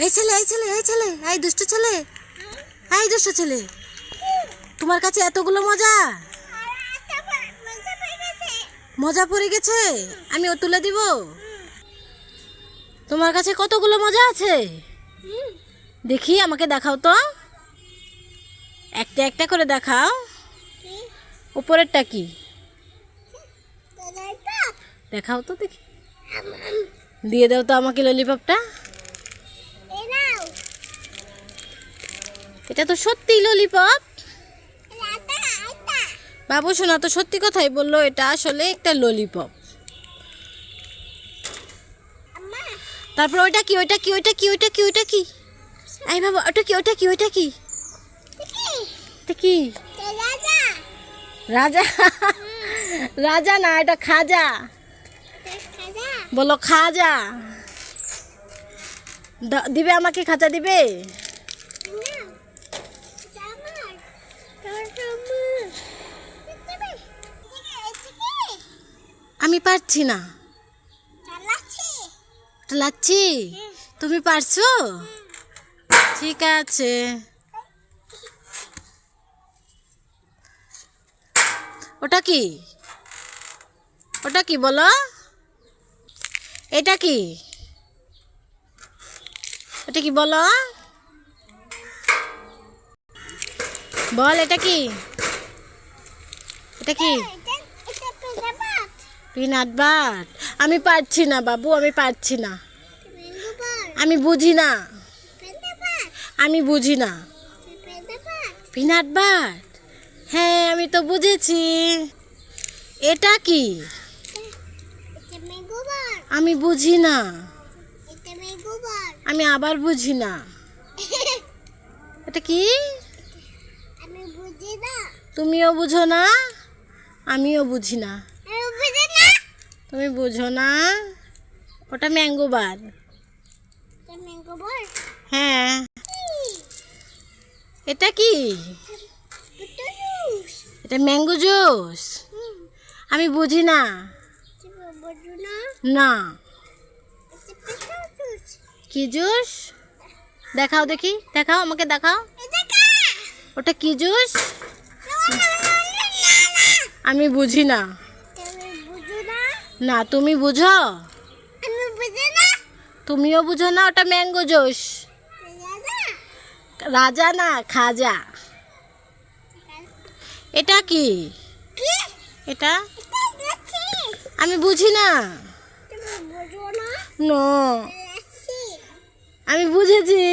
এই ছেলে এই ছেলে এই ছেলে এই দুষ্ট ছেলে, এই দুষ্ট ছেলে, তোমার কাছে এতগুলো মজা মজা পড়ে গেছে, আমি ও তুলে দিব। তোমার কাছে কতগুলো মজা আছে দেখি, আমাকে দেখাও তো, একটা একটা করে দেখাও। উপরেরটা কি দেখাও তো দেখি, দিয়ে দাও তো আমাকে ললিপপটা। এটা তো সত্যি ললিপপ। বাবু শোনা তো সত্যি কথাই বললো, এটা আসলে একটা ললিপপ। তারপর ওইটা কি, ওইটা কি, ওইটা কি, ওইটা কি, ওইটা কি, এই বাবা ওটা কি, ওইটা কি, ওইটা কি, এটা কি? রাজা রাজা না, এটা খাজা। বলো খাজা। দিবে আমাকে খাজা দিবে? আমি পারছি না। লাচ্ছি তুমি পারছো? ঠিক আছে। ওটা কি, ওটা কি বলো? এটা কি, এটা কি বলো? বল এটা কি, এটা কি? Peanut but. আমি পারছি না বাবু, আমি পারছি না, আমি বুঝি না, আমি বুঝি না। পিনাট বাট, হ্যাঁ আমি তো বুঝেছি। এটা কি? আমি বুঝি না, আমি আবার বুঝি না। এটা কি? তুমিও বুঝো না, আমিও বুঝি না। তুমি বুঝো না। ওটা ম্যাঙ্গো বার। হ্যাঁ। এটা কি? এটা ম্যাঙ্গো জুস। আমি বুঝি না। না। কি জুস? দেখাও দেখি, দেখাও আমাকে দেখাও। ওটা কি জুস? আমি বুঝি না। না তুমি বুঝো? তুমিও বুঝো না। ওটা ম্যাঙ্গো জুস। রাজা না, খাজা। এটা কি? এটা আমি বুঝি না। না আমি বুঝেছি।